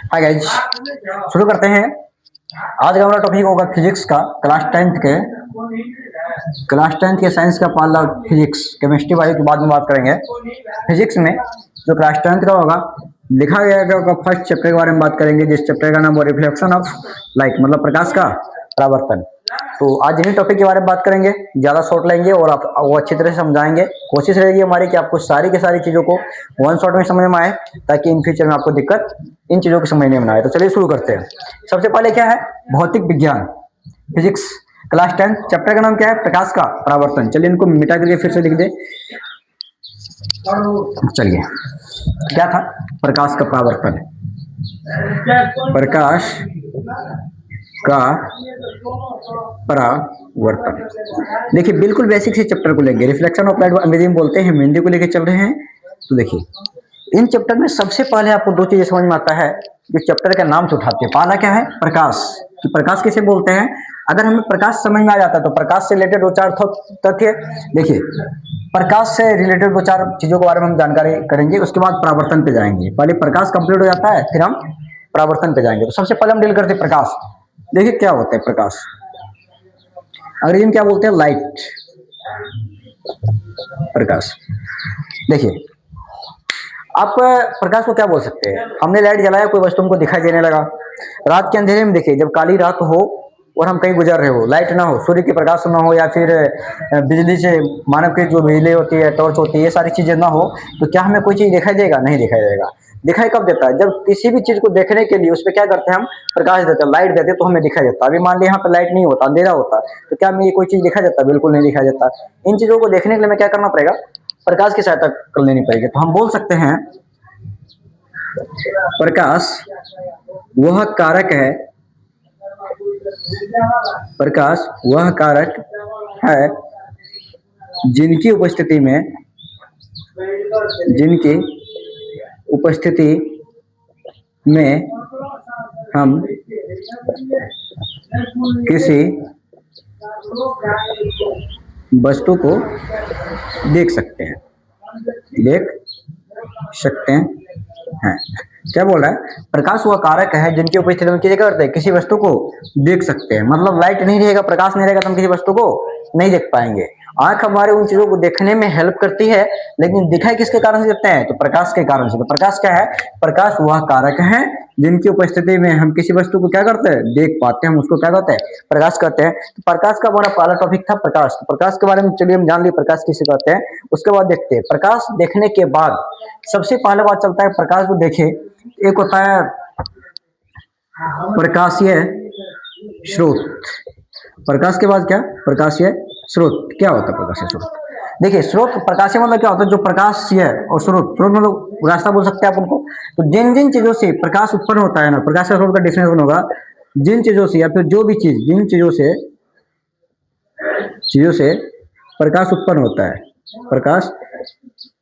Hi guys, शुरू करते हैं। आज का हमारा टॉपिक होगा फिजिक्स का। क्लास टेंथ के साइंस का पहला फिजिक्स। केमिस्ट्री वाले के बाद में बात करेंगे। फिजिक्स में जो क्लास टेंथ का होगा, लिखा गया होगा फर्स्ट चैप्टर के बारे में बात करेंगे, जिस चैप्टर का नाम वो रिफ्लेक्शन ऑफ लाइट, मतलब प्रकाश का परावर्तन। तो आज इन्हीं टॉपिक के बारे में बात करेंगे, ज़्यादा शॉर्ट लेंगे और आप वो अच्छी तरह से समझाएंगे। कोशिश रहेगी हमारी कि आपको सारी की सारी चीज़ों को वन शॉट में समझ में आए, ताकि इन फ्यूचर में आपको दिक्कत इन चीज़ों को समझने में ना आए। तो चलिए शुरू करते हैं। सबसे पहले क्या है? भौतिक विज्ञान, फिजिक्स, क्लास 10, चैप्टर का नाम क्या है? प्रकाश का परावर्तन। चलिए इनको मिटा करके फिर से लिख दे। चलिए, क्या था? प्रकाश का परावर्तन। प्रकाश का परावर्तन। देखिए, बिल्कुल बेसिक से चैप्टर को लेंगे। रिफ्लेक्शन ऑफ लाइट अंग्रेजी में बोलते हैं, हिंदी को लेकर चल रहे हैं। तो देखिए, इन चैप्टर में सबसे पहले आपको दो चीजें समझ में आता है जो चैप्टर का नाम से उठाते हैं। पहला क्या है? प्रकाश। कि प्रकाश किसे बोलते हैं? अगर हमें प्रकाश समझ में आ जाता है तो प्रकाश से रिलेटेड दो चार तथ्य देखिए। प्रकाश से रिलेटेड दो चार चीजों के बारे में हम जानकारी करेंगे, उसके बाद परावर्तन पे जाएंगे। पहले प्रकाश कंप्लीट हो जाता है, फिर हम परावर्तन पे जाएंगे। तो सबसे पहले हम डील करते हैं प्रकाश। देखिए क्या होता है प्रकाश। अंग्रेजी में क्या बोलते हैं? लाइट। प्रकाश। देखिए, आप प्रकाश को क्या बोल सकते हैं? हमने लाइट जलाया, कोई वस्तु हमको दिखाई देने लगा। रात के अंधेरे में देखिए, जब काली रात हो और हम कहीं गुजर रहे हो, लाइट ना हो, सूर्य के प्रकाश ना हो, या फिर बिजली से, मानव की जो बिजली होती है, टॉर्च होती है, ये सारी चीजें ना हो, तो क्या हमें कोई चीज दिखाई देगा? नहीं दिखाई देगा। दिखाई कब देता है? जब किसी भी चीज को देखने के लिए उस पर क्या करते हैं हम? प्रकाश देते हैं, लाइट देते हैं, तो हमें दिखाई देता है। अभी मान लिया यहाँ पे लाइट नहीं होता, अंधेरा होता, तो क्या हमें ये कोई चीज दिखाई देता? बिल्कुल नहीं दिखाई देता। इन चीजों को देखने के लिए हमें क्या करना पड़ेगा? प्रकाश की सहायता कर लेनी पड़ेगी। तो हम बोल सकते हैं प्रकाश वह कारक है, प्रकाश वह कारक है जिनकी उपस्थिति में, जिनकी उपस्थिति में हम किसी वस्तु को देख सकते हैं, देख सकते हैं। क्या बोल रहा है? प्रकाश वह कारक है जिनकी उपस्थिति में क्या करते हैं? किसी वस्तु को देख सकते हैं। मतलब लाइट नहीं रहेगा, प्रकाश नहीं रहेगा, तो हम किसी वस्तु को नहीं देख पाएंगे। आंख हमारे उन चीजों को देखने में हेल्प करती है, लेकिन दिखाई किसके कारण से देते हैं? तो प्रकाश के कारण से। तो प्रकाश क्या है? प्रकाश वह कारक है जिनकी उपस्थिति में हम किसी वस्तु को क्या करते हैं? देख पाते हैं। हम उसको क्या कहते हैं? प्रकाश कहते हैं। तो प्रकाश का हमारा पहला टॉपिक था प्रकाश। तो प्रकाश के बारे में चलिए हम जान लिए प्रकाश किसे कहते हैं। उसके बाद देखते हैं प्रकाश देखने के बाद सबसे पहले बात चलता है प्रकाश को देखे। एक होता है प्रकाशीय स्रोत। प्रकाश के बाद क्या? प्रकाशीय स्रोत। क्या होता है प्रकाशीय स्रोत? देखिए, स्रोत प्रकाशीय मतलब क्या होता है? जो प्रकाशीय और स्रोत, स्रोत मतलब रास्ता बोल सकते हैं आप उनको। तो जिन जिन चीजों से प्रकाश उत्पन्न होता है ना, प्रकाशीय स्रोत का डिफिनेशन होगा जिन चीजों से, या फिर जो भी चीज, जिन चीजों से प्रकाश उत्पन्न होता है, प्रकाश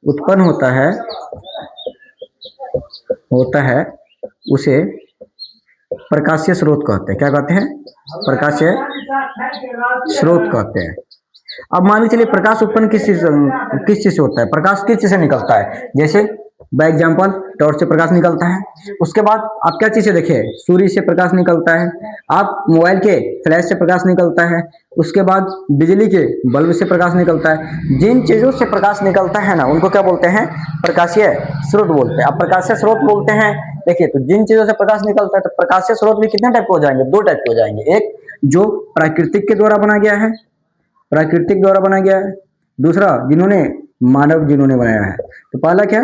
उत्पन्न होता है उसे प्रकाशीय स्रोत कहते हैं। क्या कहते हैं? प्रकाशीय स्रोत कहते हैं। अब मान लीजिए प्रकाश उत्पन्न किस चीज से होता है? प्रकाश किस चीज से निकलता है? जैसे बाय एग्जाम्पल टॉर्च से प्रकाश निकलता है। उसके बाद आप क्या चीज से देखिए? सूर्य से प्रकाश निकलता है। आप मोबाइल के फ्लैश से प्रकाश निकलता है। उसके बाद बिजली के बल्ब से प्रकाश निकलता है। जिन चीजों से प्रकाश निकलता है ना, उनको क्या बोलते हैं? प्रकाशीय स्रोत बोलते हैं। अब प्रकाशीय स्रोत बोलते हैं, देखिए, तो जिन चीजों से प्रकाश निकलता है, तो प्रकाशीय स्रोत भी कितने टाइप के हो जाएंगे? दो टाइप के हो जाएंगे। एक जो प्राकृतिक के द्वारा बना गया है, प्राकृतिक द्वारा बनाया गया है। दूसरा जिन्होंने बनाया है। तो पहला क्या?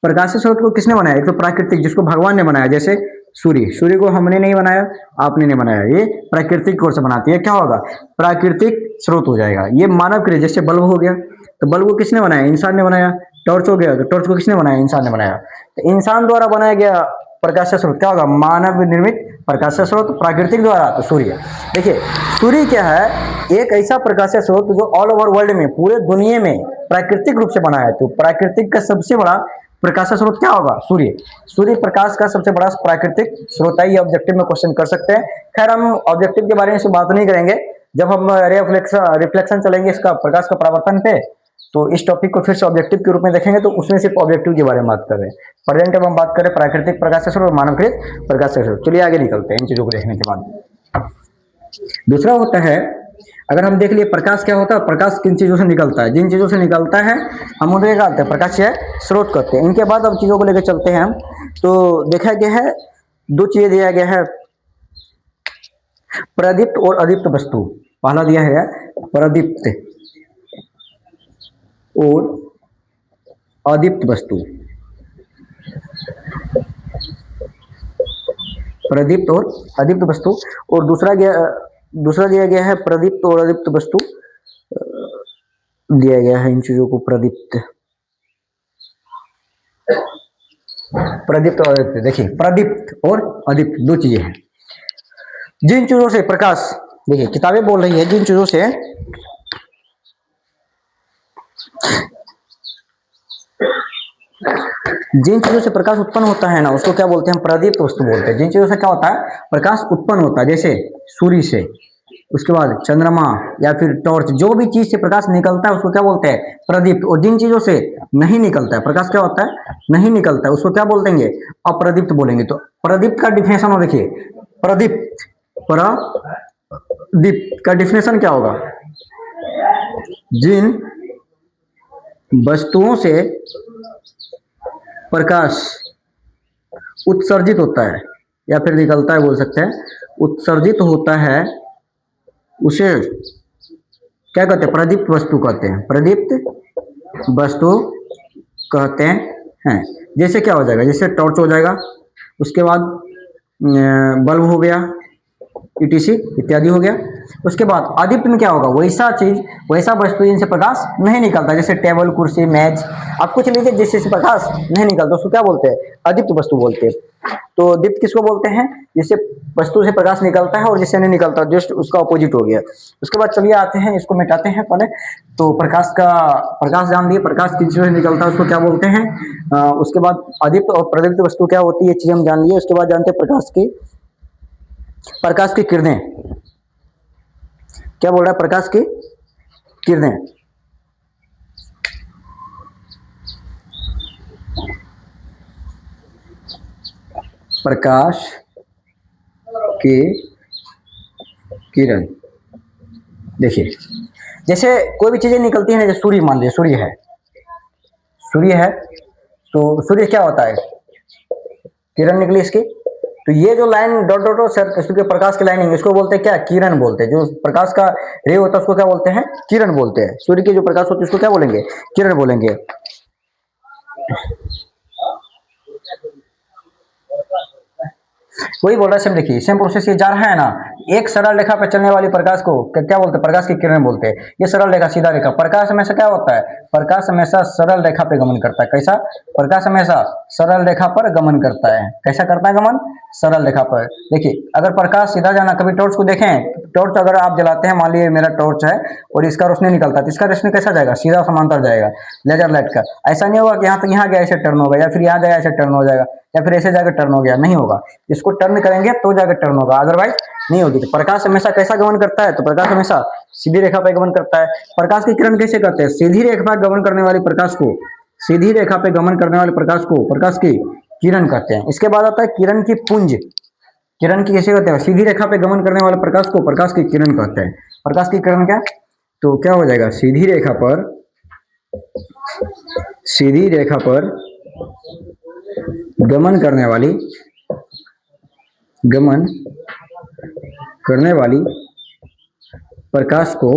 प्रकाशीय स्रोत को किसने बनाया? एक तो प्राकृतिक, जिसको भगवान ने बनाया, जैसे सूर्य को हमने नहीं बनाया, आपने नहीं बनाया, ये प्राकृतिक ओर से बनाती है। क्या होगा? प्राकृतिक स्रोत हो जाएगा। ये मानव के लिए, जैसे बल्ब हो गया, तो बल्ब को किसने बनाया? इंसान ने बनाया। टॉर्च हो गया, तो टॉर्च को किसने बनाया? इंसान ने बनाया। तो इंसान द्वारा बनाया गया प्रकाशीय स्रोत क्या होगा? मानव निर्मित प्रकाशीय स्रोत। प्राकृतिक द्वारा तो सूर्य। देखिए, सूर्य क्या है? एक ऐसा प्रकाशीय स्रोत जो ऑल ओवर वर्ल्ड में, पूरे दुनिया में प्राकृतिक रूप से बना है। तो प्राकृतिक का सबसे बड़ा प्रकाश स्रोत क्या होगा? सूर्य प्रकाश का सबसे बड़ा प्राकृतिक स्रोत है। ये ऑब्जेक्टिव में क्वेश्चन कर सकते हैं। खैर, हम ऑब्जेक्टिव के बारे में बात नहीं करेंगे, जब हम रिफ्लेक्शन चलेंगे इसका प्रकाश का परावर्तन पे, तो इस टॉपिक को फिर से ऑब्जेक्टिव के रूप में देखेंगे, तो उसमें सिर्फ ऑब्जेक्टिव के बारे में बात कर रहे हैं। प्रेजेंट अब हम बात करें प्राकृतिक प्रकाश से स्रोत और मानवकृत प्रकाश से स्रोत। चलिए आगे निकलते हैं इन चीजों को देखने के बाद। दूसरा होता है, अगर हम देख लिए प्रकाश क्या होता है, प्रकाश किन चीजों से निकलता है, जिन चीजों से निकलता है हम उन्हें क्या कहते हैं, प्रकाशीय स्रोत कहते हैं। इनके बाद अब चीजों को लेकर चलते हैं हम। तो देखा गया है दो चीजें दिया गया है, प्रदीप्त और अदीप्त वस्तु। पहला दिया है प्रदीप्त और अदीप्त वस्तु, प्रदीप्त और अदीप्त वस्तु। और दूसरा दिया गया है प्रदीप्त और अदीप्त वस्तु, दिया गया है इन चीजों को प्रदीप्त और अदीप्त। देखिए प्रदीप्त और अदीप्त दो चीजें हैं। जिन चीजों से प्रकाश, देखिए किताबें बोल रही है जिन चीजों से प्रकाश उत्पन्न होता है ना, उसको क्या बोलते हैं, प्रदीप्त वस्तु बोलते हैं। जिन चीजों से क्या होता है, प्रकाश उत्पन्न होता है, जैसे सूर्य से, उसके बाद चंद्रमा या फिर टॉर्च, जो भी चीज से प्रकाश निकलता है उसको क्या बोलते हैं, प्रदीप्त। और जिन चीजों से नहीं निकलता है प्रकाश, क्या होता है, नहीं निकलता है, उसको क्या बोल देंगे, अप्रदीप्त बोलेंगे। तो प्रदीप्त का डिफिनेशन हो, देखिए प्रदीप्त का डिफिनेशन क्या होगा, जिन वस्तुओं से प्रकाश उत्सर्जित होता है या फिर निकलता है, बोल सकते हैं उत्सर्जित होता है, उसे क्या कहते हैं, प्रदीप्त वस्तु कहते हैं, प्रदीप्त वस्तु कहते हैं। जैसे क्या हो जाएगा, जैसे टॉर्च हो जाएगा, उसके बाद बल्ब हो गया, ईटीसी इत्यादि हो गया। उसके बाद अदीप्त में क्या होगा, वैसा वस्तु जिनसे प्रकाश नहीं निकलता, जैसे टेबल, कुर्सी, मेज, आप कुछ लीजिए जिससे प्रकाश नहीं निकलता, उसको क्या बोलते हैं, अदीप्त वस्तु बोलते हैं। तो दीप्त किसको बोलते हैं, जिससे वस्तु से प्रकाश निकलता है और जिससे नहीं निकलता, जस्ट उसका अपोजिट हो गया। उसके बाद चलिए आते हैं, इसको मिटाते हैं पहले। तो प्रकाश जान लिए, प्रकाश किस चीज से निकलता है उसको क्या बोलते हैं। उसके बाद अदीप्त और प्रदीप्त वस्तु क्या होती है, ये चीज हम जान लिए। उसके बाद जानते हैं प्रकाश की किरणें। क्या बोल रहा है, प्रकाश की किरणें। प्रकाश की किरण, देखिए जैसे कोई भी चीजें निकलती है, जैसे सूर्य, मान लीजिए सूर्य है, तो सूर्य क्या होता है, किरण निकली इसकी। तो ये जो लाइन डॉट डॉट के प्रकाश की लाइनिंग, इसको बोलते हैं क्या, किरण बोलते हैं। जो प्रकाश का रे होता है उसको क्या बोलते हैं, किरण बोलते हैं। सूर्य की जो प्रकाश होती है उसको क्या बोलेंगे, किरण बोलेंगे। वही बोल रहा है, सेम देखिए सेम प्रोसेस ये जा रहा है ना। एक सरल रेखा पर चलने वाली प्रकाश को क्या बोलते हैं, प्रकाश की किरण बोलते हैं। ये सरल रेखा, सीधा रेखा। प्रकाश हमेशा क्या होता है, प्रकाश हमेशा सरल रेखा पे गमन करता है। कैसा, प्रकाश हमेशा सरल रेखा पर गमन करता है। कैसा करता है गमन, सरल रेखा पर। देखिए अगर प्रकाश सीधा जाना, कभी टॉर्च को देखें, टॉर्च अगर आप जलाते हैं, मान लीजिए मेरा टॉर्च है और इसका रोशनी निकलता है, तो इसका रोशनी कैसा जाएगा, सीधा समांतर जाएगा लेजर लाइट का। ऐसा नहीं होगा कि यहाँ तक यहाँ गया ऐसे टर्न होगा, या फिर यहाँ जाएगा ऐसे टर्न हो जाएगा, या फिर ऐसे जाकर टर्न हो गया, नहीं होगा। इसको टर्न करेंगे तो जाकर टर्न होगा, अदरवाइज नहीं होगी। तो प्रकाश हमेशा कैसा गमन करता है, तो प्रकाश हमेशा सीधी रेखा पर गमन करता है। प्रकाश की किरण कैसे करते हैं, सीधी रेखा पर गमन करने वाली प्रकाश को, सीधी रेखा पे गमन करने वाले प्रकाश को प्रकाश की किरण कहते हैं। इसके बाद आता है किरण की पुंज। किरण की कैसे कहते हैं, सीधी रेखा पे गमन करने वाले प्रकाश को प्रकाश की किरण कहते हैं। प्रकाश की किरण क्या, तो क्या हो जाएगा, सीधी रेखा पर गमन करने वाली प्रकाश को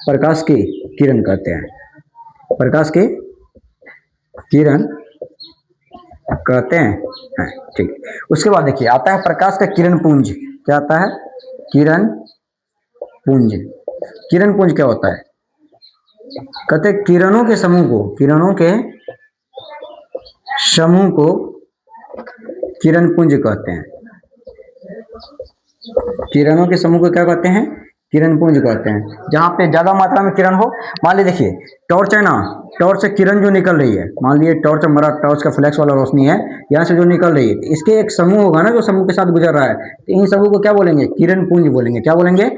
प्रकाश की किरण कहते हैं। प्रकाश की किरण कहते हैं, ठीक। उसके बाद देखिए आता है प्रकाश का किरण पुंज। क्या आता है, किरण पुंज। किरण पुंज क्या होता है, कहते हैं किरणों के समूह को किरण पुंज कहते हैं। किरणों के समूह को क्या कहते हैं, किरण पुंज कहते हैं। जहां पे ज्यादा मात्रा में किरण हो, मान लीजिए देखिए टॉर्च है ना, टॉर्च से किरण जो निकल रही है, मान लीजिए टॉर्च, हमारा टॉर्च का फ्लैक्स वाला रोशनी है, यहाँ से जो निकल रही है, इसके एक समूह होगा ना जो समूह के साथ गुजर रहा है, तो इन समूह को क्या बोलेंगे, किरण पुंज बोलेंगे। क्या बोलेंगे,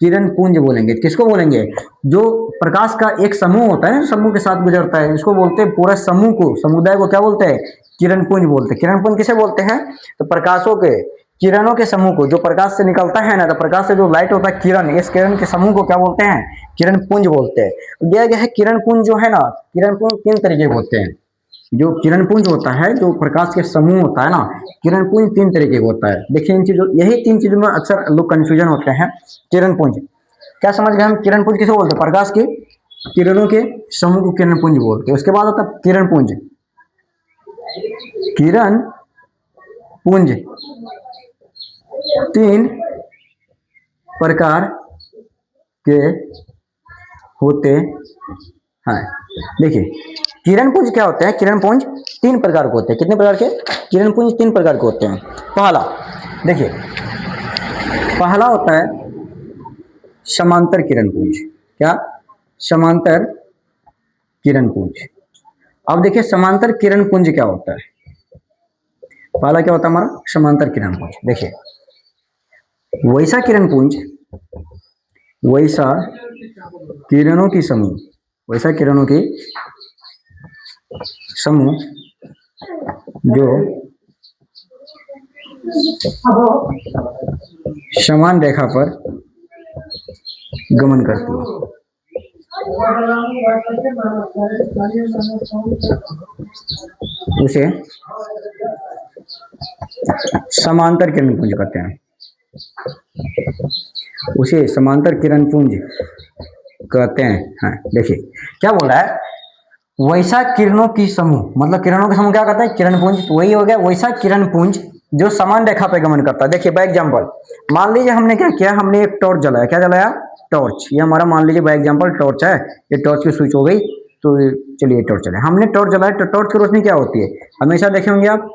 किरण पुंज बोलेंगे। किसको बोलेंगे? जो प्रकाश का एक समूह होता है ना, समूह के साथ गुजरता है, इसको बोलते हैं पूरा समूह को, समुदाय को क्या बोलते हैं? किरण पुंज बोलते हैं। किरण पुंज किसे बोलते हैं? तो प्रकाशों के, किरणों के समूह को, जो प्रकाश से निकलता है ना, तो प्रकाश से जो लाइट होता है किरण, इस किरण के समूह को क्या बोलते हैं? किरण पुंज बोलते हैं। दिया गया है किरण पुंज जो है ना, किरण पुंज 3 तरीके के होते हैं। जो किरण पुंज होता है, जो प्रकाश के समूह होता है ना, किरण पुंज 3 तरीके का होता है। देखिए इन चीजों, यही 3 चीजों में अक्सर लोग कंफ्यूजन होते हैं। किरण पुंज क्या समझ गए हम? किरण पुंज किसे बोलते हैं? प्रकाश की किरणों के समूह को किरण पुंज बोलते हैं। उसके बाद होता है किरण पुंज। किरण पुंज 3 प्रकार के होते हैं। देखिए किरण पुंज क्या होते हैं? किरण पुंज 3 प्रकार के होते हैं। कितने प्रकार के? किरण पुंज 3 प्रकार के होते हैं। पहला, देखिए पहला होता है समांतर किरण पुंज। क्या? समांतर किरण पुंज। अब देखिए समांतर किरण पुंज क्या होता है? पहला क्या होता है हमारा? समांतर किरण पुंज। देखिए वैसा किरण पुंज, वैसा किरणों की समूह, वैसा किरणों की समूह जो समान रेखा पर गमन करती है, उसे समांतर किरण पुंज कहते हैं। उसे समांतर किरण पुंज कहते हैं। हाँ, देखिए क्या बोल रहा है? वैसा किरणों की समूह, मतलब किरणों के समूह क्या कहते हैं? किरण पुंज। वही हो गया वैसा किरण पुंज जो समान रेखा पे गमन करता है। देखिए बाय एग्जांपल, मान लीजिए हमने क्या किया, हमने एक टॉर्च जलाया। क्या जलाया? टॉर्च। ये हमारा मान लीजिए बाय एग्जांपल टॉर्च है, ये टॉर्च की स्विच हो गई, तो चलिए टॉर्च चलाए। हमने टॉर्च जलाया, तो टॉर्च की रोशनी क्या होती है? हमेशा देखे होंगे आप,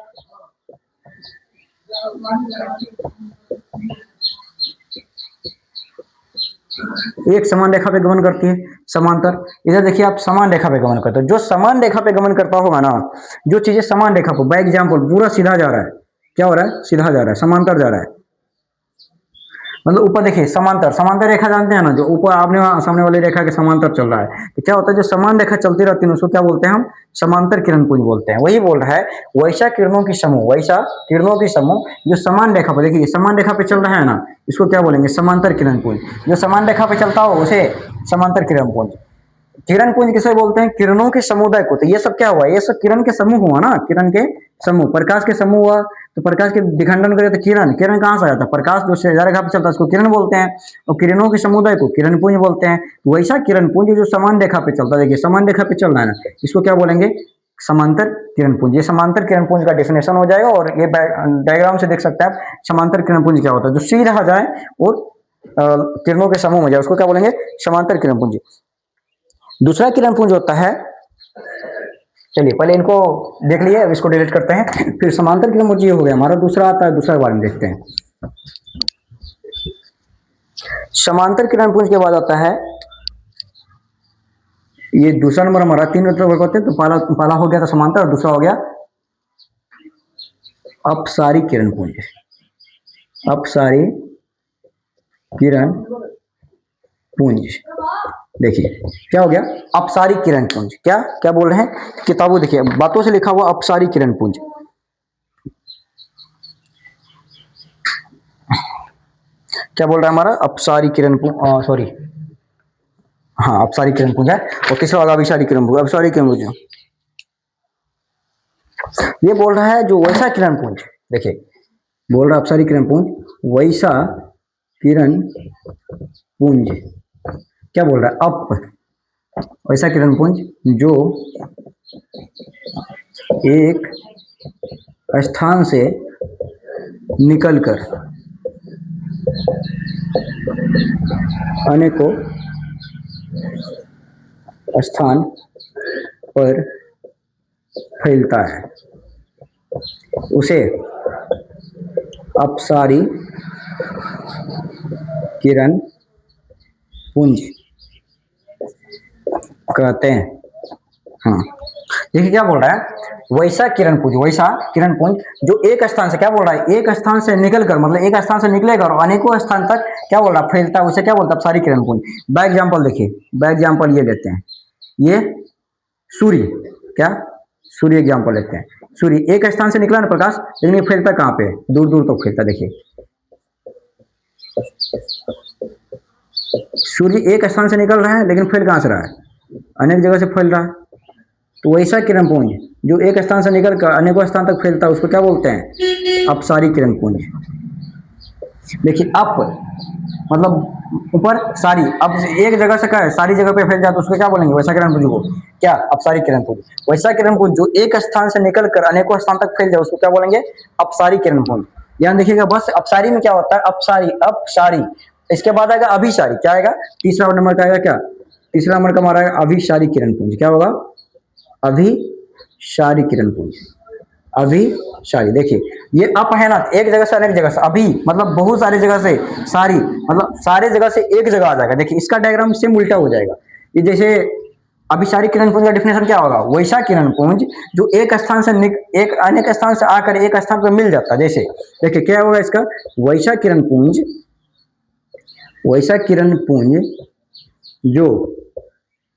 एक समान रेखा पे गमन करती है, समांतर। इधर देखिए आप, समान रेखा पे गमन करते हो। जो समान रेखा पे गमन करता होगा ना, जो चीजें समान रेखा पर, बाय एग्जांपल पूरा सीधा जा रहा है, क्या हो रहा है? सीधा जा रहा है, समांतर जा रहा है। मतलब ऊपर देखिए समांतर, समांतर रेखा जानते हैं ना, जो ऊपर आपने सामने वाली रेखा के समांतर चल रहा है, तो क्या होता है? जो समान रेखा चलती रहती है उसको क्या बोलते हैं हम? समांतर किरण पुंज बोलते हैं। वही बोल रहा है वैसा किरणों की समूह, वैसा किरणों की समूह जो समान रेखा पर, देखिए समान रेखा पे चल रहा है ना, इसको क्या बोलेंगे? समांतर किरण पुंज। जो समान रेखा पे चलता हो उसे समांतर किरण पुंज। किरण पुंज किसे बोलते हैं? किरणों के समुदाय को। तो ये सब क्या हुआ? ये सब किरण के समूह हुआ ना, किरण के समूह। प्रकाश के समूह हुआ, तो प्रकाश के विखंडन करे तो किरण, किरण कहाँ से आता है? प्रकाश जो सीधा रेखा पर चलता है उसको किरण बोलते हैं, और किरणों के समुदाय को किरण पुंज बोलते हैं। वैसा किरण पुंज जो समान रेखा पे चलता है, देखिए समान रेखा पे चल रहा है ना, इसको क्या बोलेंगे? समांतर किरण पुंज। ये समांतर किरण पुंज का डेफिनेशन हो जाएगा, और ये डायग्राम से देख सकते हैं आप समांतर किरण पुंज क्या होता है। जो सीधा जाए और किरणों के समूह में जाए उसको क्या बोलेंगे? समांतर किरण पुंज। दूसरा किरण पुंज होता है, चलिए पहले इनको देख लिए, अब इसको डिलीट करते हैं, फिर समांतर किरण पुंज ये हो गया हमारा। दूसरा आता है, दूसरा के बारे में देखते हैं। समांतर किरण पुंज के बाद आता है, ये दूसरा नंबर हमारा 3 वर्ग होते हैं। तो पहला पहला हो गया था समांतर, और दूसरा हो गया अपसारी किरण पुंज। अपसारी किरण पुंज। देखिए क्या हो गया? अपसारी किरण पुंज। क्या क्या बोल रहे हैं? किताबों देखिए बातों से लिखा हुआ अपसारी किरण पुंज। क्या बोल रहा है हमारा? अपसारी किरण पुंज, सॉरी, हाँ अपसारी किरण पुंज है। और तीसरा वाला अभिसारी किरण पुंज, अपसारी किरण पुंज। ये बोल रहा है जो वैसा किरण पुंज, देखिए बोल रहा है अपसारी किरण पुंज, वैसा किरण पुंज। क्या बोल रहा है? अप, वैसा किरण पुंज जो एक स्थान से निकलकर अनेकों स्थान पर फैलता है, उसे अपसारी किरण पुंज कहते हैं। हाँ, देखिए क्या बोल रहा है, वैसा किरण पुंज, वैसा किरण पुंज जो एक स्थान से, क्या बोल रहा है, एक स्थान से निकल कर, मतलब एक स्थान से निकलेगा और अनेकों स्थान तक क्या बोल रहा है, फैलता है, उसे क्या बोलता है, अपसारी किरण पुंज। बाय एग्जाम्पल देखिए, बाय एग्जाम्पल ये लेते हैं, ये सूर्य, क्या, सूर्य एग्जाम्पल लेते हैं। सूर्य एक स्थान से निकला ना प्रकाश, लेकिन ये फैलता कहाँ पे, दूर दूर तक फैलता। देखिए सूर्य एक स्थान से निकल रहा है, लेकिन फैल कहाँ से रहा है, अनेक जगह से फैल रहा है। तो वैसा किरण पुंज जो एक स्थान से निकल कर अनेकों स्थान तक फैलता है, उसको क्या बोलते हैं, अपसारी किरण पुंज। देखिए अप मतलब ऊपर, सारी, अब एक जगह से क्या है, सारी जगह पे फैल जाए तो उसको क्या बोलेंगे, वैसा किरण पुंज को, क्या, अपसारी किरण पुंज। वैसा किरण पुंज जो एक स्थान से निकल कर अनेकों स्थान तक फैल जाए उसको क्या बोलेंगे, अपसारी किरण पुंज। यहाँ देखिएगा बस, अपसारी में क्या होता है, अपसारी, अपसारी, इसके बाद आएगा अभिसारी, क्या आएगा, तीसरा नंबर का आएगा क्या, तीसरा नंबर का हमारा आएगा अभिसारी किरण पुंज। क्या होगा, अभिसारी किरण पुंज, अभिसारी। देखिए ये अप है ना, एक जगह से अनेक जगह से, अभी मतलब बहुत सारी जगह से, सारी मतलब सारे जगह से एक जगह आ जाएगा। देखिए इसका डायग्राम सेम उल्टा हो जाएगा। ये जैसे अभिसारी किरण पुंज का डिफिनेशन क्या होगा, वैसा किरण पुंज जो एक स्थान से एक अनेक स्थान से आकर एक स्थान पर मिल जाता है। जैसे देखिए क्या होगा इसका, वैसा किरण पुंज, वैसा किरण पुंज जो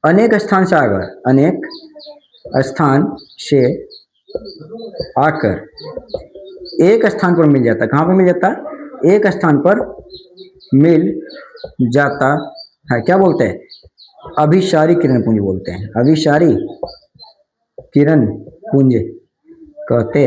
अनेक स्थान से आकर, अनेक स्थान से आकर एक स्थान पर मिल जाता है। कहाँ पर मिल जाता है, एक स्थान पर मिल जाता है, क्या बोलते हैं, अभिसारी किरण पुंज बोलते हैं, अभिसारी किरण पुंज कहते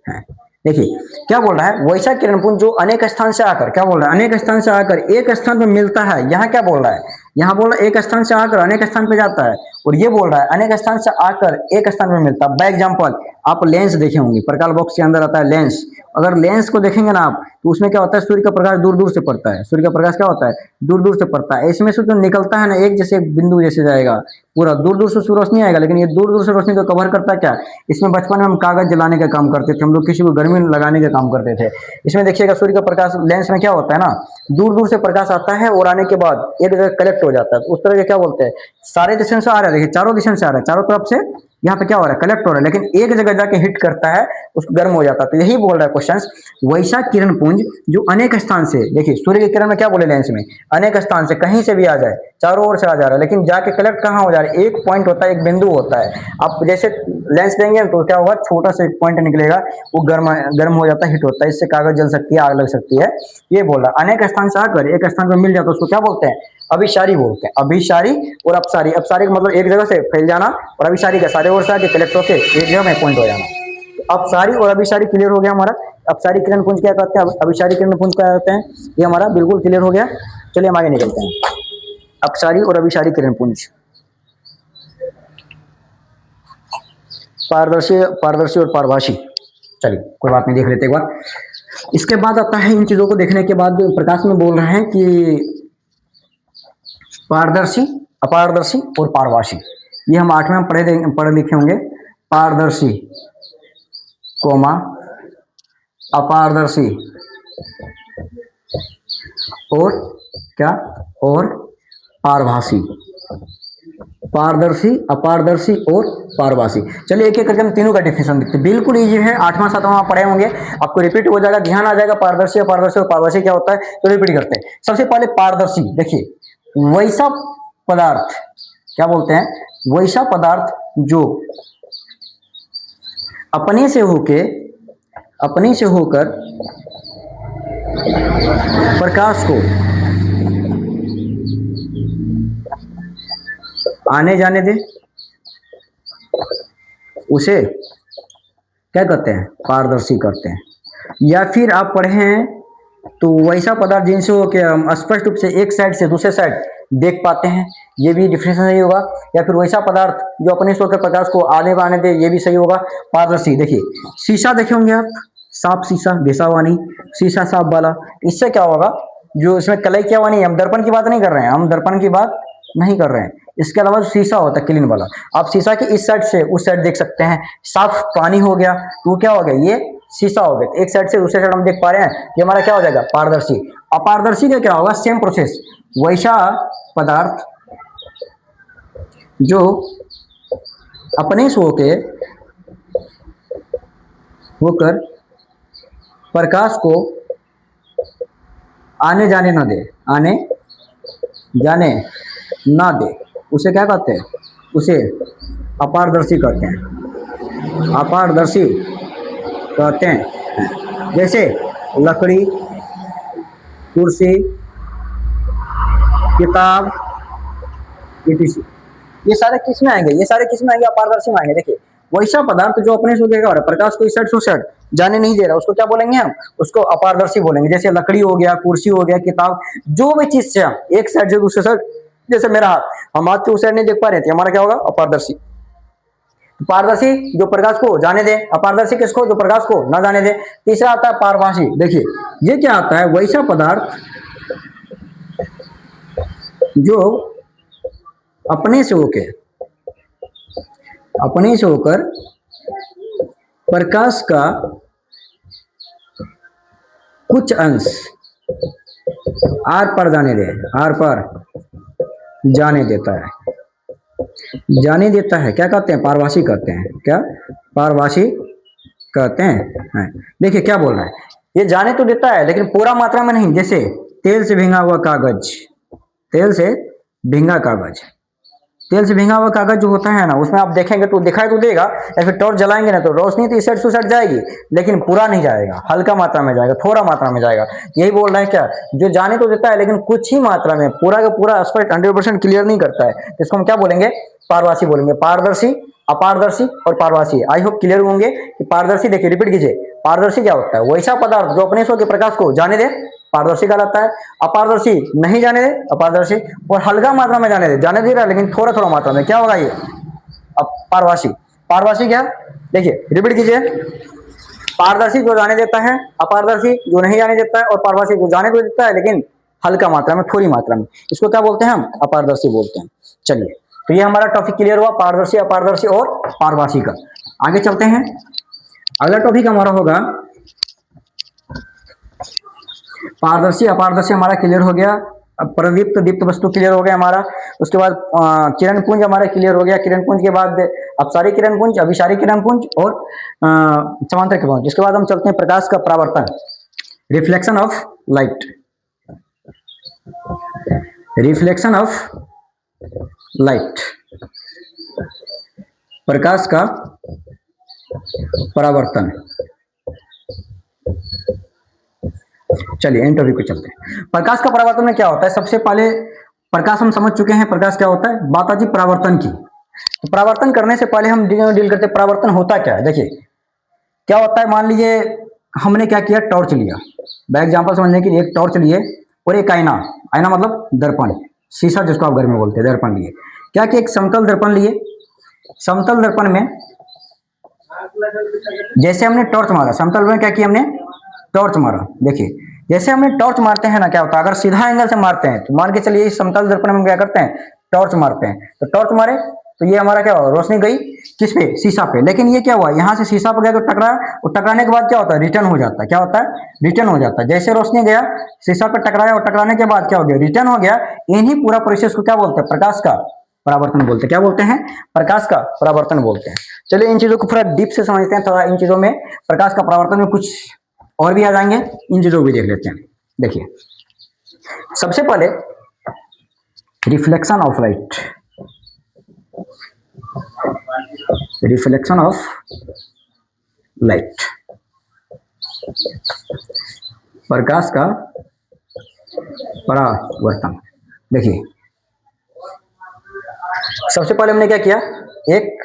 हैं। देखिए क्या बोल रहा है, वैसा किरण पुंज जो अनेक स्थान से आकर, क्या बोल रहा है, अनेक स्थान से आकर एक स्थान पर मिलता है। यहाँ क्या बोल रहा है, यहाँ बोल रहा है एक स्थान से आकर अनेक स्थान पर जाता है, और ये बोल रहा है अनेक स्थान से आकर एक स्थान पर मिलता है। बाय एग्जाम्पल आप लेंस देखे होंगे, प्रकाश बॉक्स के अंदर आता है लेंस। अगर लेंस को देखेंगे ना आप, तो उसमें क्या होता है, सूर्य का प्रकाश दूर दूर से पड़ता है, सूर्य का प्रकाश क्या होता है, दूर दूर से पड़ता है। इसमें से जो निकलता है ना, एक जैसे बिंदु जैसे जाएगा, पूरा दूर दूर से सूर्य रोशनी आएगा, लेकिन ये दूर दूर से रोशनी को कवर करता है क्या। इसमें बचपन में हम कागज जलाने का काम करते थे, हम लोग किसी को गर्मी लगाने का काम करते थे। इसमें देखिएगा सूर्य का प्रकाश लेंस में क्या होता है ना, दूर दूर से प्रकाश आता है और आने के बाद एक जगह कलेक्ट हो जाता है। तो उस तरह के क्या बोलते हैं, सारे दिशा से आ रहा है, देखिए चारों दिशा से आ रहा है, चारों तरफ से यहाँ पे क्या हो रहा है, कलेक्ट हो रहा है, लेकिन एक जगह जाके हिट करता है, उसको गर्म हो जाता है। तो यही बोल रहा है क्वेश्चन, वैसा किरण पुंज जो अनेक स्थान से, देखिए सूर्य की किरण में क्या बोले लेंस में, अनेक स्थान से कहीं से भी आ जाए, चारों ओर से आ जा रहा है, लेकिन जाके कलेक्ट कहाँ हो जा रहा है, एक पॉइंट होता है, एक बिंदु होता है। आप जैसे लेंस देंगे तो क्या होगा, छोटा सा एक पॉइंट निकलेगा, वो गर्म हो जाता है, हिट होता है, इससे कागज जल सकती है, आग लग सकती है। ये बोल रहा है अनेक स्थान से आकर एक स्थान पर मिल जाता है, उसको क्या बोलते हैं, अभिसारी बोलते हैं। अभिसारी और अपसारी, अपसारी का मतलब एक जगह से फैल जाना, और अभिसारी का सारे ओर से आके कलेक्ट होकर एक जगह में पॉइंट हो जाना। तो अपसारी और अभिसारी क्लियर हो गया हमारा। अपसारी किरण पुंज क्या कहते हैं, अभिसारी किरण पुंज क्या कहते हैं, ये हमारा बिल्कुल क्लियर हो गया। चलिए हम आगे निकलते हैं। अपसारी और अभिसारी किरण पुंज, पारदर्शी, पारदर्शी और पारभासी, चलिए कोई बात नहीं, देख लेते एक बार। इसके बाद आता है, इन चीजों को देखने के बाद प्रकाश में बोल रहे हैं कि पारदर्शी, अपारदर्शी और पारभासी। ये हम 8वें में पढ़े लिखे होंगे। पारदर्शी कोमा अपारदर्शी और क्या, और पारभासी, पारदर्शी, अपारदर्शी और पारभासी। चलिए एक एक करके हम तीनों का डिफिनेशन देखते हैं, बिल्कुल इजी है, 8वां 7वां पढ़े होंगे, आपको रिपीट हो जाएगा, ध्यान आ जाएगा। पारदर्शी, अपारदर्शी और पारभासी क्या होता है, तो रिपीट करते हैं। सबसे पहले पारदर्शी, देखिए वैसा पदार्थ, क्या बोलते हैं, वैसा पदार्थ जो अपने से होकर प्रकाश को आने जाने दे, उसे क्या कहते हैं, पारदर्शी करते हैं। या फिर आप पढ़े हैं तो वैसा पदार्थ जिनसे हो कि हम स्पष्ट रूप से एक साइड से दूसरे साइड देख पाते हैं, ये भी डिफिनेशन सही होगा। या फिर वैसा पदार्थ जो अपने से होकर प्रकाश को आने आने दे, ये भी सही होगा, पारदर्शी। देखिए शीशा देखे होंगे आप, साफ शीशा, बेसावानी शीशा साफ वाला, इससे क्या होगा, जो इसमें कलई क्या हुआ नहीं, हम दर्पण की बात नहीं कर रहे हैं, हम दर्पण की बात नहीं कर रहे हैं। इसके अलावा शीशा होता है क्लीन वाला, आप शीशा के इस साइड से उस साइड देख सकते हैं। साफ पानी हो गया तो क्या हो गया, ये शीशा हो गया, एक साइड से दूसरे साइड हम देख पा रहे हैं, ये हमारा क्या हो जाएगा, पारदर्शी। अपारदर्शी का क्या होगा, सेम प्रोसेस, वैसा पदार्थ जो अपने से होकर प्रकाश को आने जाने ना दे, आने जाने ना दे, उसे क्या कहते हैं? उसे अपारदर्शी कहते हैं, अपारदर्शी कहते हैं। जैसे लकड़ी, कुर्सी, किताब, etc, ये सारे किस में आएंगे? ये सारे किस में आएंगे? अपारदर्शी में आएंगे। देखिए, वैसा पदार्थ जो अपने से देगा और प्रकाश को इस साइड से उस साइड जाने नहीं दे रहा, उसको क्या बोलेंगे हम? उसको अपारदर्शी बोलेंगे। जैसे लकड़ी हो गया, कुर्सी हो गया, किताब, जो भी चीज से हम एक साइड से दूसरे साइड, जैसे मेरा हाथ, हम हाथ के उस साइड नहीं देख पा रहे थे, हमारा क्या होगा? अपारदर्शी। पारदर्शी जो प्रकाश को जाने दे, अपारदर्शी किसको? जो प्रकाश को न जाने दे। तीसरा आता है पारभासी। देखिए, ये क्या आता है? वैसा पदार्थ जो अपने से होकर प्रकाश का कुछ अंश आर पर जाने दे, आर पर जाने देता है, जाने देता है, क्या कहते हैं? पारभासी कहते हैं। क्या? पारभासी कहते हैं। देखिए क्या बोल रहा है, ये जाने तो देता है लेकिन पूरा मात्रा में नहीं। जैसे तेल से भींगा हुआ कागज, तेल से भींगा कागज, तेल से भींगा हुआ कागज जो होता है ना, उसमें आप देखेंगे तो दिखाई तो देगा, या फिर टॉर्च जलाएंगे ना तो रोशनी तो इस साइड से उस साइड जाएगी, लेकिन पूरा नहीं जाएगा, हल्का मात्रा में जाएगा, थोड़ा मात्रा में जाएगा। यही बोल रहा है क्या? जो जाने तो देता है लेकिन कुछ ही मात्रा में, पूरा का पूरा स्पष्ट 100% क्लियर नहीं करता है, तो इसको हम क्या बोलेंगे? पारभासी बोलेंगे। पारदर्शी, अपारदर्शी और पारभासी। आई होप क्लियर होंगे कि पारदर्शी, देखिए रिपीट कीजिए, पारदर्शी क्या होता है? वैसा पदार्थ जो अपने के प्रकाश को जाने दे, पारदर्शी कहलाता है। अपारदर्शी, नहीं जाने दे, अपारदर्शी। और हल्का मात्रा में जाने दे, जाने दे रहा है लेकिन थोड़ा थोड़ा मात्रा में, क्या होगा ये? अब पारभासी। पारभासी क्या? देखिए रिपीट कीजिए, पारदर्शी जो जाने देता है, अपारदर्शी जो नहीं जाने देता है, और पारभासी जो जाने को देता है लेकिन हल्का मात्रा में, थोड़ी मात्रा में, इसको क्या बोलते हैं हम? अपारदर्शी बोलते हैं। चलिए, तो ये हमारा टॉपिक क्लियर हुआ, पारदर्शी, अपारदर्शी और पारभासी का। आगे चलते हैं, अगला टॉपिक हमारा होगा पारदर्शी, अपारदर्शी हमारा क्लियर हो गया। अब प्रदीप्त, दीप्त वस्तु क्लियर हो गया हमारा। उसके बाद किरण पुंज हमारा क्लियर हो गया। किरण पुंज के बाद अपसारी किरण पुंज, अभिसारी किरण पुंज और समांतर किरण पुंज। इसके बाद हम चलते हैं प्रकाश का परावर्तन, reflection of light, reflection of light, प्रकाश का परावर्तन। चलिए इन टॉपिक को चलते हैं। प्रकाश का परावर्तन में क्या होता है? सबसे पहले प्रकाश हम समझ चुके हैं, प्रकाश क्या होता है। बात आती परावर्तन की, तो परावर्तन करने से पहले हम डील करते हैं परावर्तन होता क्या है। देखिए क्या होता है, मान लीजिए हमने क्या किया, टॉर्च लिया, बाय एग्जांपल समझने के लिए, एक टॉर्च लिए और एक आईना, आईना मतलब दर्पण, शीशा जिसको आप घर में बोलते हैं, दर्पण लिए। क्या कि एक समतल दर्पण लिए, समतल दर्पण में जैसे हमने टॉर्च मारा, समतल में क्या किया हमने? टॉर्च मारा। देखिए जैसे हमने टॉर्च मारते हैं ना, क्या होता है, अगर सीधा एंगल से मारते हैं तो मान के चलिए इस समतल दर्पण में हम क्या करते हैं? टॉर्च मारते हैं। तो टॉर्च मारे तो ये हमारा क्या हुआ? रोशनी गई किस पे? शीशा पे। लेकिन ये क्या हुआ, यहाँ से शीशा पर गया तो टकरा, और टकराने के बाद क्या होता है? रिटर्न हो जाता है। क्या होता है? रिटर्न हो जाता है। जैसे रोशनी गया, शीशा पर टकराया, और टकराने के बाद क्या हो गया? रिटर्न हो गया। इन्हीं पूरा प्रोसेस को क्या बोलते हैं? प्रकाश का परावर्तन बोलते हैं। क्या बोलते हैं? प्रकाश का परावर्तन बोलते हैं। चलिए इन चीजों को थोड़ा डीप से समझते हैं, थोड़ा इन चीजों में, प्रकाश का परावर्तन में कुछ और भी आ जाएंगे, इन चीजों को भी देख लेते हैं। देखिए सबसे पहले reflection of light, reflection of light, प्रकाश का परावर्तन। देखिए सबसे पहले हमने क्या किया, एक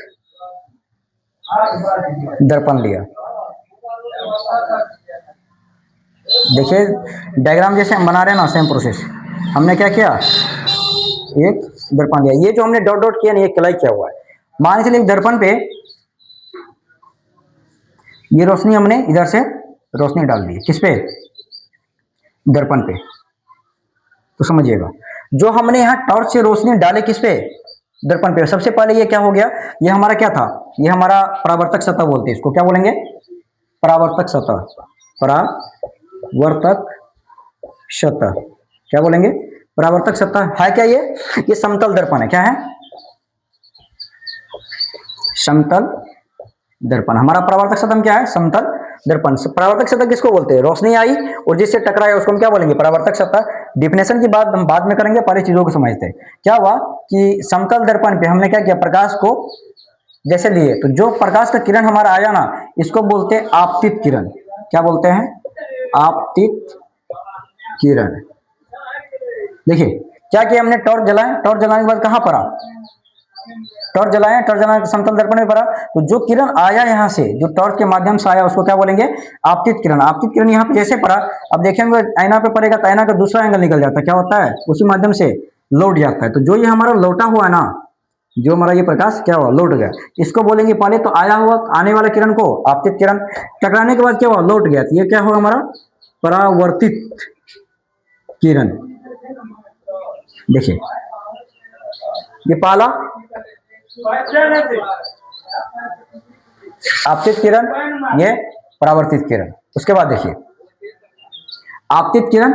दर्पण लिया। देखिए डायग्राम जैसे हम बना रहे हैं ना, सेम प्रोसेस। हमने क्या किया, एक दर्पण लिया। ये जो हमने डॉट डॉट किया ना, ये क्लाई किया हुआ है। मान के चलिए एक दर्पण पे ये रोशनी हमने इधर से रोशनी डाल दी, किस पे? दर्पण पे। तो समझिएगा, जो हमने यहाँ टॉर्च से रोशनी डाले किस पे? दर्पण पे। सबसे पहले ये क्या हो गया, ये हमारा क्या था? ये हमारा परावर्तक सतह बोलते हैं इसको। क्या बोलेंगे? परावर्तक सतह, परावर्तक सतह। क्या बोलेंगे? परावर्तक सतह है क्या ये समतल दर्पण है। क्या है? समतल दर्पण। हमारा परावर्तक सतह क्या है? समतल दर्पण। परावर्तक सतह किसको बोलते हैं? रोशनी आई और जिससे टकराया उसको हम क्या बोलेंगे? परावर्तक सतह। डिफिनेशन की बात हम बाद में करेंगे, पहले चीजों को समझते हैं। क्या हुआ कि समतल दर्पण पे हमने क्या किया? प्रकाश को जैसे लिए, तो जो प्रकाश का किरण हमारा आया ना, इसको बोलते हैं आपतित किरण। क्या बोलते हैं? आपतित किरण। देखिए क्या किया हमने? टॉर्च जलाए, टॉर्च जलाने के बाद कहां पड़ा? टॉर्च जलाए, टॉर्च जलाने के समतल दर्पण में पड़ा। तो जो किरण आया यहाँ से, जो टॉर्च के माध्यम से आया, उसको क्या बोलेंगे? आपतित किरण। आपतित किरण यहाँ पे जैसे पड़ा, अब देखेंगे आईना पे पड़ेगा तो आईना का दूसरा एंगल निकल जाता है। क्या होता है? उसी माध्यम से लौट जाता है। तो जो ये हमारा लौटा हुआ है ना, जो हमारा ये प्रकाश क्या हुआ? लौट गया। इसको बोलेंगे पहले तो आया हुआ, आने वाला किरण को आपतित किरण, टकराने के बाद क्या हुआ? लौट गया। तो ये क्या हुआ? हमारा परावर्तित किरण। देखिए ये पहला आपतित किरण, ये परावर्तित किरण। उसके बाद देखिए आपतित किरण,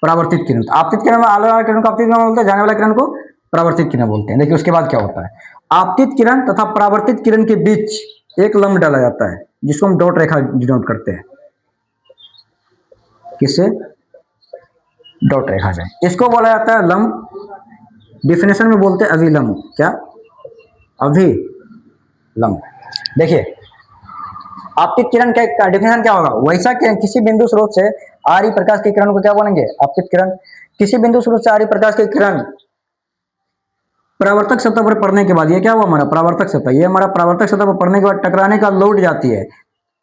परावर्तित किरण। तो आपतित किरण में आने वाला किरण को आपतित किरण बोलते हैं, जाने वाला किरण को परावर्तित किरण बोलते हैं। देखिए उसके बाद क्या होता है? आपतित किरण तथा परावर्तित किरण के बीच एक लंब डाला जाता है, जिसको हम डॉट रेखा डिनोट करते हैं। किससे? डॉट रेखा से। इसको बोला जाता है लंब। डिफिनेशन में बोलते हैं अभिलंब। क्या? अभिलंब। देखिए आपतित किरण का डिफिनेशन क्या होगा? वैसा किरण किसी बिंदु स्रोत से आ रही प्रकाश की किरण को क्या बोलेंगे? आपतित किरण। किसी बिंदु स्रोत से आ रही प्रकाश की किरण परावर्तक सतह पर पड़ने के बाद, ये क्या हुआ? हमारा परावर्तक सतह। ये हमारा परावर्तक सतह पर पड़ने के बाद टकराने का लौट जाती है।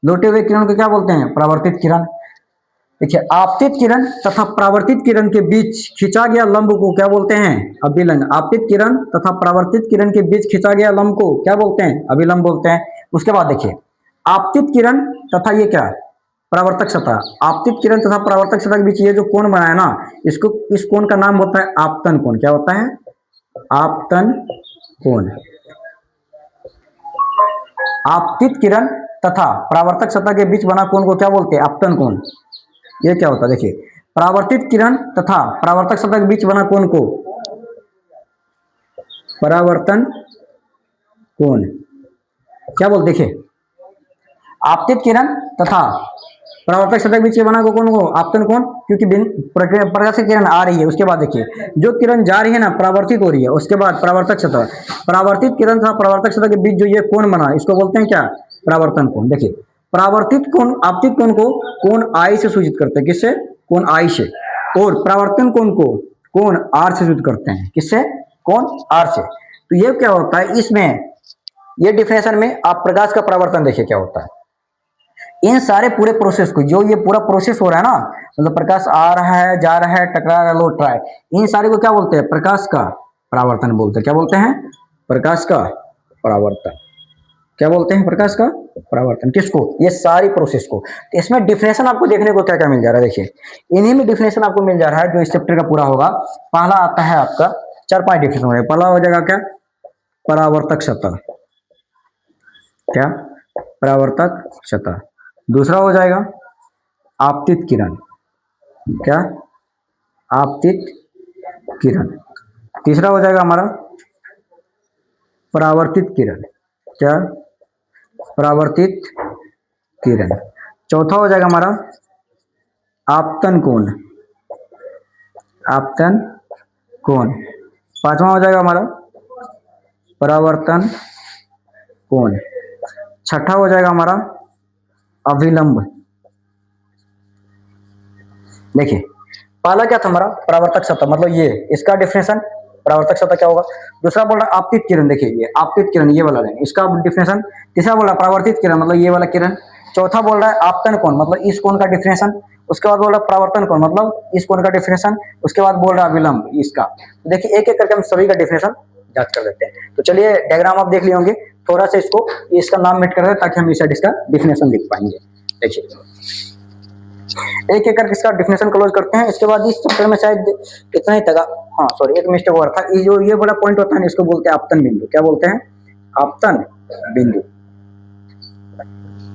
लौटे हुए किरण को क्या बोलते हैं? परावर्तित किरण। देखिए आपतित किरण तथा परावर्तित किरण के बीच खींचा गया लंब को क्या बोलते हैं? अभिलंब। आपतित किरण तथा परावर्तित किरण के बीच खींचा गया लंब को क्या बोलते हैं? अभिलंब बोलते हैं। उसके बाद देखिए आपतित किरण तथा ये क्या? परावर्तक सतह। आपतित किरण तथा परावर्तक सतह के बीच ये जो कोण बना है ना, इसको, इस कोण का नाम होता है आपतन कोण। क्या होता है? आपतन कोण। आपतित किरण तथा परावर्तक सतह के बीच बना कोण को क्या बोलते हैं? आपतन कोण। ये क्या होता है? देखिए परावर्तित किरण तथा परावर्तक सतह के बीच बना कोण को परावर्तन कोण क्या बोलते? देखिए आपतित किरण तथा परावर्तक सतह के बीच बना कोण को आपतन कोण, क्योंकि प्रकाश की किरण आ रही है। उसके बाद देखिए जो किरण जा रही है ना, परावर्तित हो रही है। उसके बाद परावर्तक सतह, परावर्तित किरण तथा परावर्तक सतह के बीच जो ये कोण बना, इसको बोलते हैं क्या? परावर्तन कोण। देखिए परावर्तित कोण, आपतित कोण को कोण आई से सूचित करते हैं। किससे? कोण आई से। और परावर्तन कोण को कोण आर से सूचित करते हैं। किससे? कोण आर से। तो ये क्या होता है इसमें, ये डिफिनेशन में आप प्रकाश का परावर्तन देखिए क्या होता है। इन सारे पूरे प्रोसेस को, जो ये पूरा प्रोसेस हो रहा है ना, मतलब प्रकाश आ रहा है, जा रहा है, टकरा रहा है, लौट रहा है, इन सारे को क्या बोलते हैं? प्रकाश का परावर्तन बोलते हैं। क्या बोलते हैं? प्रकाश का परावर्तन। क्या बोलते हैं? प्रकाश का परावर्तन। किसको? ये सारी प्रोसेस को। तो इसमें डिफिनेशन आपको देखने को क्या क्या मिल जा रहा है? देखिए इन्हीं में डिफिनेशन आपको मिल जा रहा है जो इस चैप्टर का पूरा होगा। पहला आता है आपका, 4-5 डिफिनेशन हो रहे हैं। पहला हो जाएगा क्या? परावर्तक सतह। क्या? परावर्तक सतह। दूसरा हो जाएगा आपतित किरण। क्या? आपतित किरण। तीसरा हो जाएगा हमारा परावर्तित किरण। क्या? परावर्तित किरण। चौथा हो जाएगा हमारा आपतन कोण। आपतन कोण। पांचवा हो जाएगा हमारा परावर्तन कोण। छठा हो जाएगा हमारा अभिलंब। देखिए पहला क्या था हमारा? परावर्तक सतह, मतलब ये इसका डिफिनेशन परावर्तक सतह क्या होगा। दूसरा बोल रहा आपतित किरण, देखिए ये आपतित किरण, ये वाला लेंगे, इसका डिफिनेशन। तीसरा बोल रहा परावर्तित किरण, मतलब ये वाला किरण। चौथा बोल रहा है आपतन कोण, मतलब इस कोण का डिफिनेशन। उसके बाद बोल रहा है परावर्तन कोण, मतलब इस कोण का डिफिनेशन। उसके बाद बोल रहा है विलंब इसका। तो देखिए एक एक करके हम सभी का डिफिनेशन जांच कर लेते हैं। तो चलिए डायग्राम आप देख लिए होंगे, थोड़ा सा इसको, इसका नाम मिट कर दे ताकि हम इसका डिफिनेशन लिख पाएंगे। देखिए एक एक करके इसका डिफिनेशन क्लोज करते हैं। इसके बाद इस चैप्टर में शायद इतना ही था। हाँ सॉरी, एक मिस्टेक हुआ था। ये जो ये बड़ा पॉइंट होता है ना, इसको बोलते हैं आपतन बिंदु। क्या बोलते हैं? आपतन बिंदु।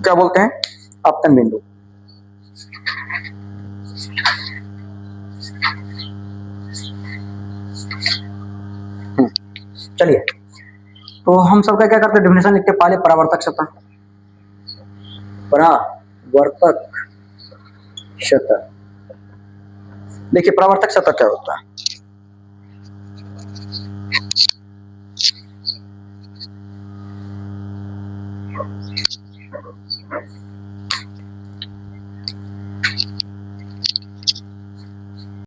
क्या बोलते हैं? आपतन बिंदु। चलिए तो हम सबका क्या करते हैं, डेफिनेशन लिखते हैं पहले परावर्तक सतह, परावर्तक सतह। देखिए परावर्तक सतह क्या होता है,